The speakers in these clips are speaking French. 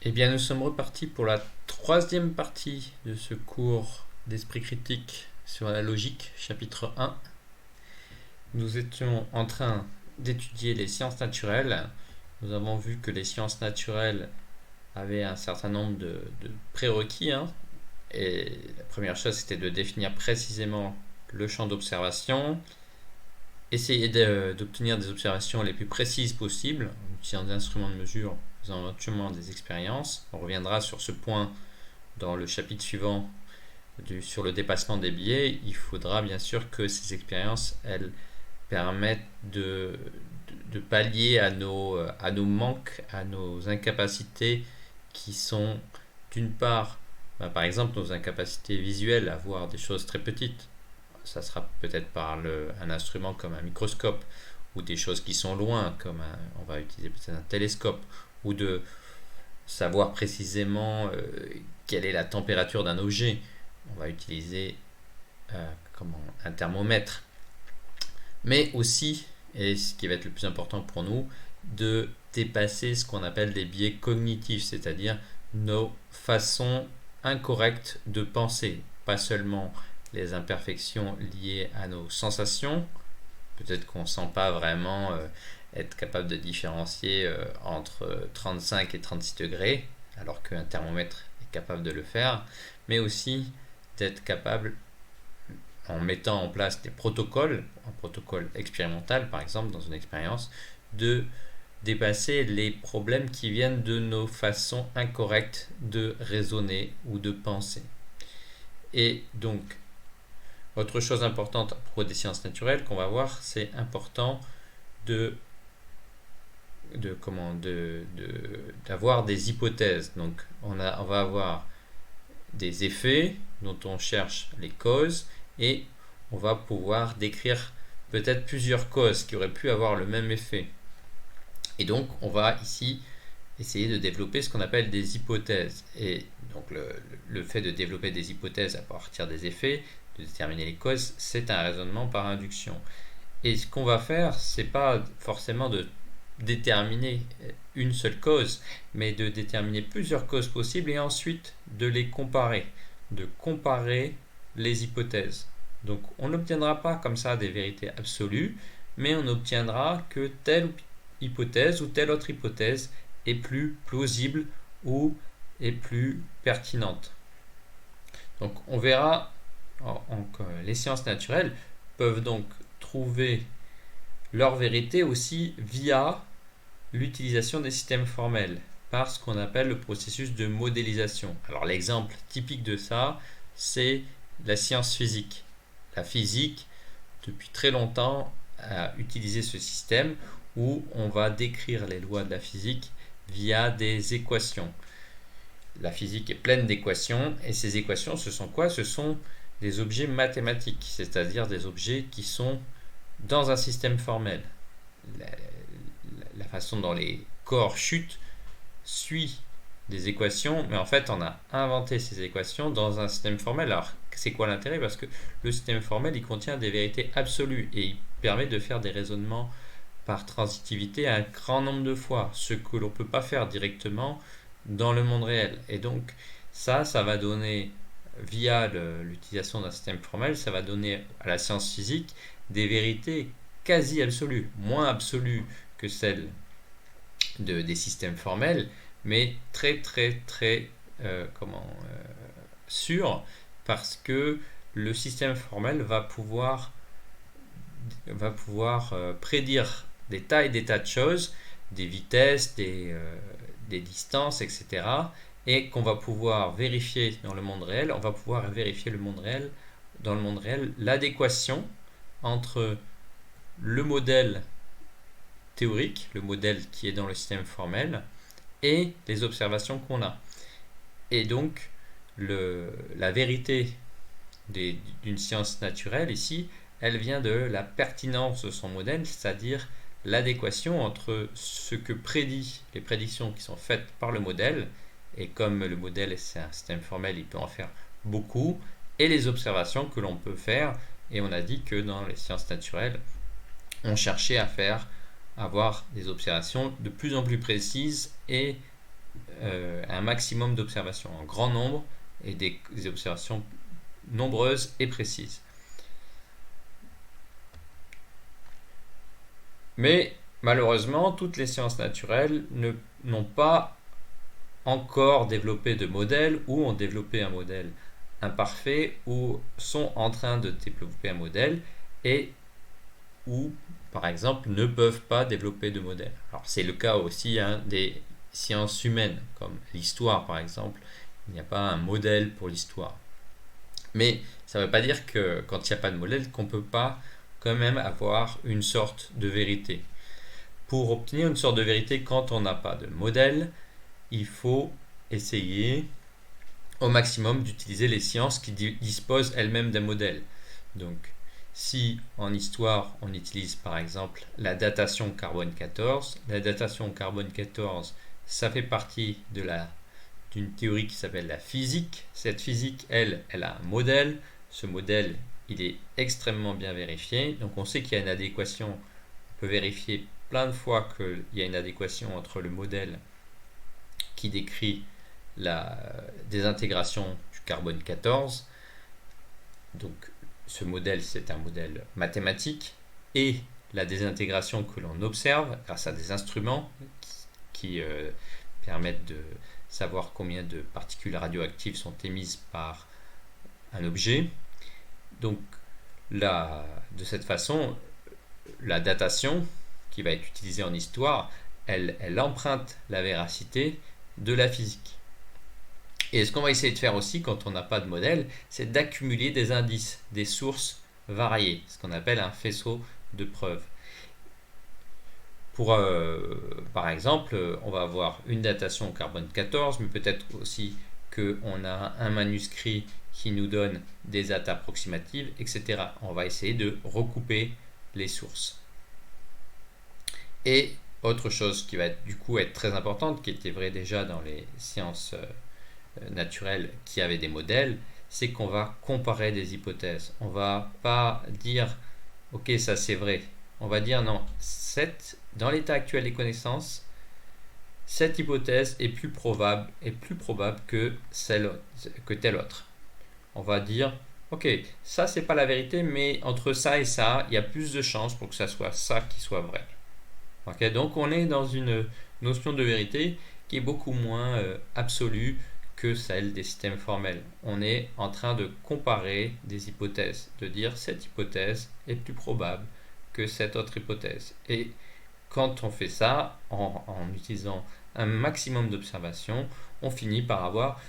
Eh bien, nous sommes repartis pour la troisième partie de ce cours d'esprit critique sur la logique, chapitre 1. Nous étions en train d'étudier les sciences naturelles. Nous avons vu que les sciences naturelles avaient un certain nombre de prérequis, et la première chose, c'était de définir précisément le champ d'observation, essayer d'obtenir des observations les plus précises possibles, en utilisant des instruments de mesure, en faisant éventuellement des expériences. On reviendra sur ce point dans le chapitre suivant sur le dépassement des biais. Il faudra bien sûr que ces expériences, elles permettent de pallier à nos manques, à nos incapacités qui sont d'une part, par exemple, nos incapacités visuelles à voir des choses très petites. Ça sera peut-être par un instrument comme un microscope, ou des choses qui sont loin, comme on va utiliser peut-être un télescope, ou de savoir précisément quelle est la température d'un objet. On va utiliser un thermomètre. Mais aussi, et ce qui va être le plus important pour nous, de dépasser ce qu'on appelle les biais cognitifs, c'est-à-dire nos façons incorrectes de penser, pas seulement les imperfections liées à nos sensations. Peut-être qu'on ne sent pas vraiment être capable de différencier entre 35 et 36 degrés, alors qu'un thermomètre est capable de le faire, mais aussi d'être capable, en mettant en place des protocoles, un protocole expérimental par exemple dans une expérience, de dépasser les problèmes qui viennent de nos façons incorrectes de raisonner ou de penser. Et donc, autre chose importante à propos des sciences naturelles qu'on va voir, c'est important d'avoir des hypothèses. Donc, on va avoir des effets dont on cherche les causes, et on va pouvoir décrire peut-être plusieurs causes qui auraient pu avoir le même effet. Et donc, on va ici essayer de développer ce qu'on appelle des hypothèses. Et donc, le fait de développer des hypothèses à partir des effets, de déterminer les causes, c'est un raisonnement par induction. Et ce qu'on va faire, c'est pas forcément de déterminer une seule cause, mais de déterminer plusieurs causes possibles et ensuite de les comparer, de comparer les hypothèses. Donc on n'obtiendra pas comme ça des vérités absolues, mais on obtiendra que telle hypothèse ou telle autre hypothèse est plus plausible ou est plus pertinente. Donc on verra les sciences naturelles peuvent donc trouver leur vérité aussi via l'utilisation des systèmes formels, par ce qu'on appelle le processus de modélisation. Alors l'exemple typique de ça, c'est la science physique. La physique, depuis très longtemps, a utilisé ce système où on va décrire les lois de la physique via des équations. La physique est pleine d'équations, et ces équations, ce sont quoi? Ce sont des objets mathématiques, c'est-à-dire des objets qui sont dans un système formel. La façon dont les corps chutent suit des équations, mais en fait on a inventé ces équations dans un système formel. Alors c'est quoi l'intérêt? Parce que le système formel, il contient des vérités absolues et il permet de faire des raisonnements par transitivité un grand nombre de fois, ce que l'on ne peut pas faire directement dans le monde réel. Et donc ça va donner, via l'utilisation d'un système formel, ça va donner à la science physique des vérités quasi absolues, moins absolues que celles des systèmes formels, mais très très très sûres, parce que le système formel va pouvoir prédire des tas et des tas de choses, des vitesses, des distances, etc. Et qu'on va pouvoir vérifier dans le monde réel. On va pouvoir vérifier dans le monde réel l'adéquation entre le modèle théorique, le modèle qui est dans le système formel, et les observations qu'on a. Et donc, la vérité d'une science naturelle ici, elle vient de la pertinence de son modèle, c'est-à-dire l'adéquation entre ce que prédit, les prédictions qui sont faites par le modèle, et comme le modèle c'est un système formel, il peut en faire beaucoup, et les observations que l'on peut faire. Et on a dit que dans les sciences naturelles, on cherchait à avoir des observations de plus en plus précises et un maximum d'observations en grand nombre et des observations nombreuses et précises. Mais malheureusement, toutes les sciences naturelles n'ont pas encore développé de modèle ou ont développé un modèle imparfait ou sont en train de développer un modèle et ou par exemple ne peuvent pas développer de modèle. Alors c'est le cas aussi des sciences humaines comme l'histoire par exemple. Il n'y a pas un modèle pour l'histoire. Mais ça ne veut pas dire que quand il n'y a pas de modèle qu'on ne peut pas quand même avoir une sorte de vérité. Pour obtenir une sorte de vérité quand on n'a pas de modèle, il faut essayer au maximum d'utiliser les sciences qui disposent elles-mêmes d'un modèle. Donc, si en histoire on utilise par exemple la datation carbone 14, la datation carbone 14, ça fait partie d'une théorie qui s'appelle la physique. Cette physique, elle a un modèle. Ce modèle, il est extrêmement bien vérifié. Donc, on sait qu'il y a une adéquation. On peut vérifier plein de fois qu'il y a une adéquation entre le modèle qui décrit la désintégration du carbone 14. Donc ce modèle, c'est un modèle mathématique, et la désintégration que l'on observe grâce à des instruments qui permettent de savoir combien de particules radioactives sont émises par un objet. Donc de cette façon, la datation qui va être utilisée en histoire, elle emprunte la véracité de la physique. Et ce qu'on va essayer de faire aussi quand on n'a pas de modèle, c'est d'accumuler des indices, des sources variées, ce qu'on appelle un faisceau de preuves. Par exemple, on va avoir une datation au carbone 14, mais peut-être aussi qu'on a un manuscrit qui nous donne des dates approximatives, etc. On va essayer de recouper les sources. Et autre chose qui va du coup être très importante, qui était vrai déjà dans les sciences naturelles qui avaient des modèles, c'est qu'on va comparer des hypothèses. On va pas dire ok, ça c'est vrai. On va dire non, dans l'état actuel des connaissances, cette hypothèse est plus probable que telle autre. On va dire ok, ça c'est pas la vérité, mais entre ça et ça, il y a plus de chances pour que ça soit ça qui soit vrai. Okay, donc on est dans une notion de vérité qui est beaucoup moins absolue que celle des systèmes formels. On est en train de comparer des hypothèses, de dire cette hypothèse est plus probable que cette autre hypothèse. Et quand on fait ça, en utilisant un maximum d'observations, on finit par avoir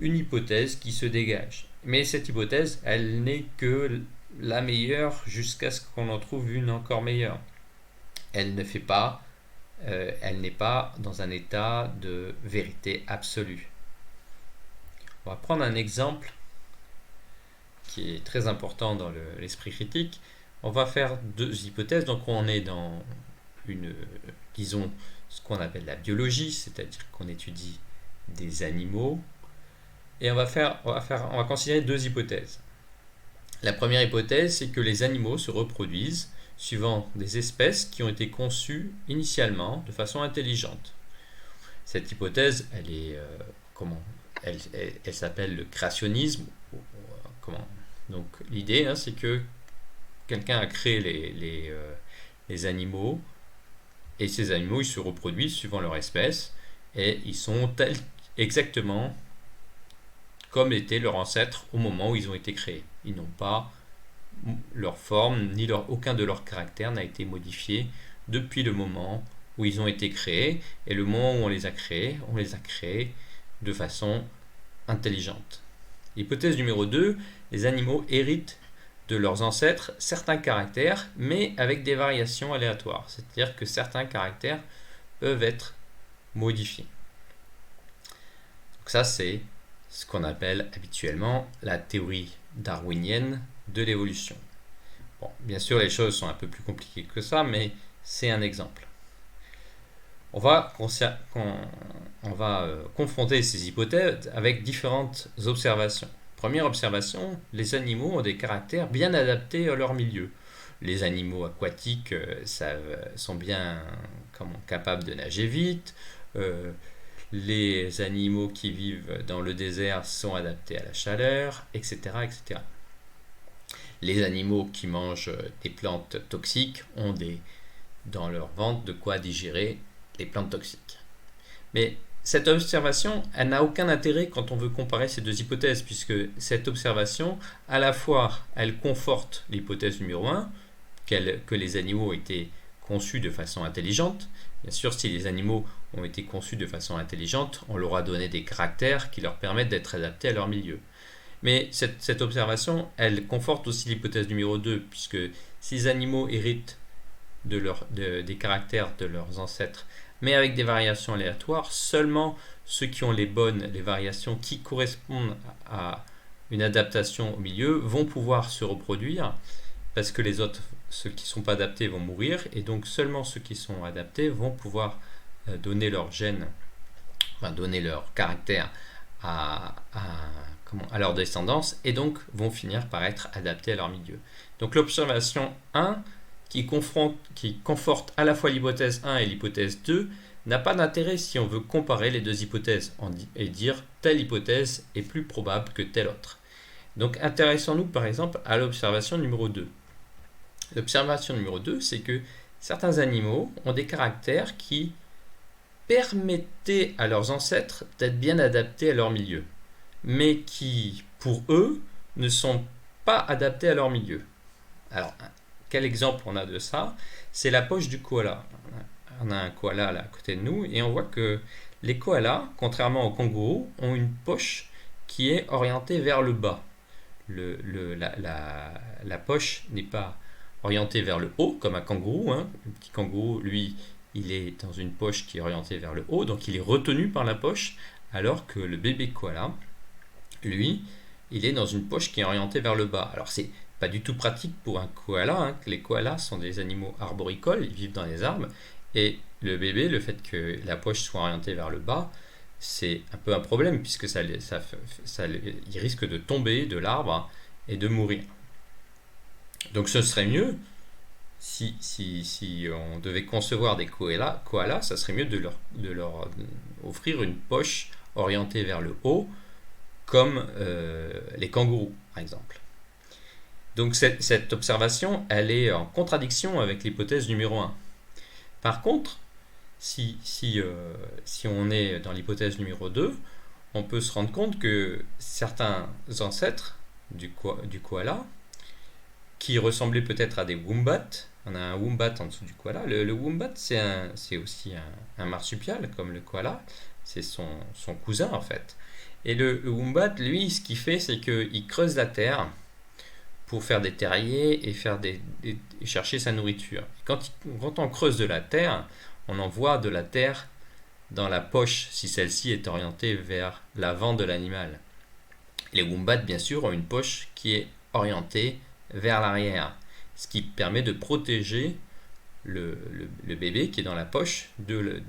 une hypothèse qui se dégage. Mais cette hypothèse, elle n'est que la meilleure jusqu'à ce qu'on en trouve une encore meilleure. Elle n'est pas dans un état de vérité absolue. On va prendre un exemple qui est très important dans l'esprit critique. On va faire deux hypothèses. Donc on est dans disons, ce qu'on appelle la biologie, c'est-à-dire qu'on étudie des animaux. Et on va considérer deux hypothèses. La première hypothèse, c'est que les animaux se reproduisent suivant des espèces qui ont été conçues initialement de façon intelligente. Cette hypothèse, elle s'appelle le créationnisme. Donc l'idée, c'est que quelqu'un a créé les animaux, et ces animaux, ils se reproduisent suivant leur espèce, et ils sont exactement comme étaient leurs ancêtres au moment où ils ont été créés. Ils n'ont pas leur forme, ni aucun de leurs caractères n'a été modifié depuis le moment où ils ont été créés, et le moment où on les a créés de façon intelligente. Hypothèse numéro 2, les animaux héritent de leurs ancêtres certains caractères, mais avec des variations aléatoires, c'est-à-dire que certains caractères peuvent être modifiés. Donc ça, c'est ce qu'on appelle habituellement la théorie darwinienne de l'évolution. Bon, bien sûr, les choses sont un peu plus compliquées que ça, mais c'est un exemple. On va confronter ces hypothèses avec différentes observations. Première observation, les animaux ont des caractères bien adaptés à leur milieu. Les animaux aquatiques sont bien capables de nager vite. les animaux qui vivent dans le désert sont adaptés à la chaleur, etc., etc. Les animaux qui mangent des plantes toxiques ont dans leur ventre de quoi digérer les plantes toxiques. Mais cette observation, elle n'a aucun intérêt quand on veut comparer ces deux hypothèses, puisque cette observation, à la fois, elle conforte l'hypothèse numéro 1, que les animaux ont été conçus de façon intelligente. Bien sûr, si les animaux ont été conçus de façon intelligente, on leur a donné des caractères qui leur permettent d'être adaptés à leur milieu. Mais cette observation, elle conforte aussi l'hypothèse numéro 2, puisque si les animaux héritent des caractères de leurs ancêtres, mais avec des variations aléatoires, seulement ceux qui ont les variations qui correspondent à une adaptation au milieu, vont pouvoir se reproduire, parce que les autres, ceux qui ne sont pas adaptés, vont mourir, et donc seulement ceux qui sont adaptés vont pouvoir donner leur gène, donner leur caractère à leur descendance, et donc vont finir par être adaptés à leur milieu. Donc l'observation 1, qui conforte à la fois l'hypothèse 1 et l'hypothèse 2, n'a pas d'intérêt si on veut comparer les deux hypothèses et dire telle hypothèse est plus probable que telle autre. Donc intéressons-nous par exemple à l'observation numéro 2. L'observation numéro 2, c'est que certains animaux ont des caractères qui permettaient à leurs ancêtres d'être bien adaptés à leur milieu, mais qui, pour eux, ne sont pas adaptés à leur milieu. Alors, quel exemple on a de ça? C'est la poche du koala. On a un koala là à côté de nous et on voit que les koalas, contrairement aux kangourous, ont une poche qui est orientée vers le bas. La poche n'est pas orientée vers le haut comme un kangourou. Le petit kangourou, lui, il est dans une poche qui est orientée vers le haut, donc il est retenu par la poche, alors que le bébé koala, lui, il est dans une poche qui est orientée vers le bas. Alors c'est pas du tout pratique pour un koala. Les koalas sont des animaux arboricoles, ils vivent dans les arbres, et le bébé, le fait que la poche soit orientée vers le bas, c'est un peu un problème, puisque il risque de tomber de l'arbre et de mourir. Donc ce serait mieux, si on devait concevoir des koalas, ça serait mieux de leur offrir une poche orientée vers le haut, comme les kangourous, par exemple. Donc cette observation, elle est en contradiction avec l'hypothèse numéro 1. Par contre, si on est dans l'hypothèse numéro 2, on peut se rendre compte que certains ancêtres du koala, qui ressemblaient peut-être à des wombats, on a un wombat en dessous du koala. Le wombat, c'est aussi un marsupial, comme le koala, c'est son cousin en fait. Et le wombat, lui, ce qu'il fait, c'est qu'il creuse la terre pour faire des terriers et chercher sa nourriture. Quand on creuse de la terre, on envoie de la terre dans la poche si celle-ci est orientée vers l'avant de l'animal. Les wombats, bien sûr, ont une poche qui est orientée vers l'arrière, ce qui permet de protéger le bébé qui est dans la poche de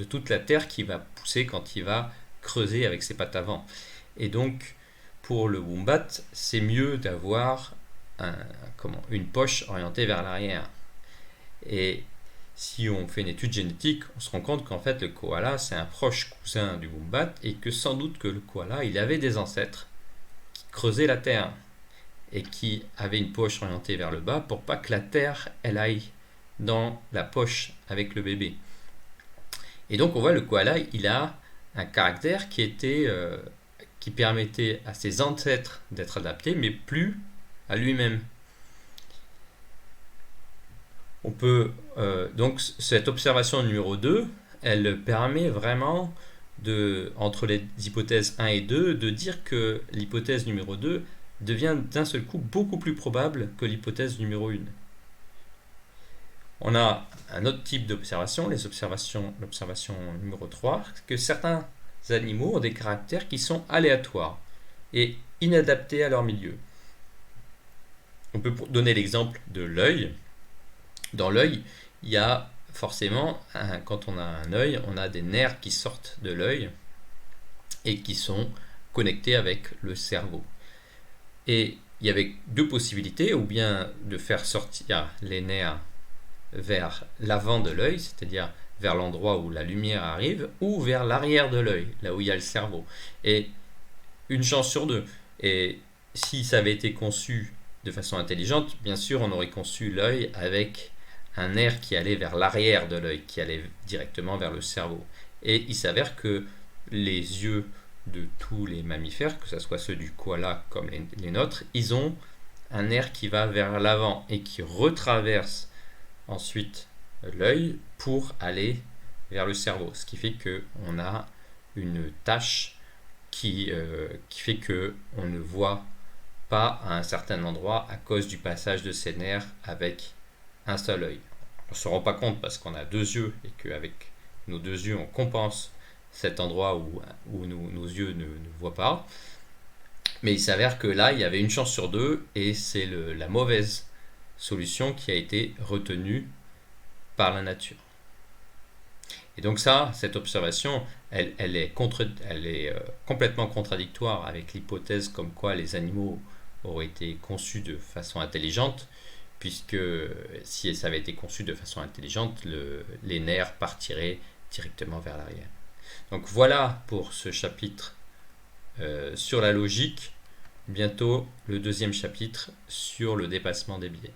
toute la terre qui va pousser quand il va creuser avec ses pattes avant. Et donc, pour le wombat, c'est mieux d'avoir une poche orientée vers l'arrière. Et si on fait une étude génétique, on se rend compte qu'en fait le koala, c'est un proche cousin du wombat, et que sans doute que le koala, il avait des ancêtres qui creusaient la terre et qui avaient une poche orientée vers le bas pour pas que la terre, elle aille dans la poche avec le bébé. Et donc on voit le koala, il a un caractère qui permettait à ses ancêtres d'être adaptés, mais plus à lui-même. On peut donc cette observation numéro 2, elle permet vraiment entre les hypothèses 1 et 2 de dire que l'hypothèse numéro 2 devient d'un seul coup beaucoup plus probable que l'hypothèse numéro 1. On a un autre type d'observation, l'observation numéro 3, que certains animaux ont des caractères qui sont aléatoires et inadaptés à leur milieu. On peut donner l'exemple de l'œil. Dans l'œil, il y a forcément, quand on a un œil, on a des nerfs qui sortent de l'œil et qui sont connectés avec le cerveau. Et il y avait deux possibilités, ou bien de faire sortir les nerfs vers l'avant de l'œil, c'est-à-dire vers l'endroit où la lumière arrive ou vers l'arrière de l'œil, là où il y a le cerveau. Et une chance sur deux. Et si ça avait été conçu de façon intelligente, bien sûr, on aurait conçu l'œil avec un nerf qui allait vers l'arrière de l'œil, qui allait directement vers le cerveau. Et il s'avère que les yeux de tous les mammifères, que ce soit ceux du koala comme les nôtres, ils ont un nerf qui va vers l'avant et qui retraverse ensuite l'œil pour aller vers le cerveau. Ce qui fait qu'on a une tache qui fait qu'on ne voit pas à un certain endroit à cause du passage de ces nerfs avec un seul œil. On ne se rend pas compte parce qu'on a deux yeux et qu'avec nos deux yeux on compense cet endroit où nos yeux ne voient pas. Mais il s'avère que là il y avait une chance sur deux et c'est la mauvaise solution qui a été retenue par la nature. Et donc cette observation, elle est complètement contradictoire avec l'hypothèse comme quoi les animaux auraient été conçus de façon intelligente, puisque si ça avait été conçu de façon intelligente, les nerfs partiraient directement vers l'arrière. Donc voilà pour ce chapitre sur la logique. Bientôt le deuxième chapitre sur le dépassement des biais.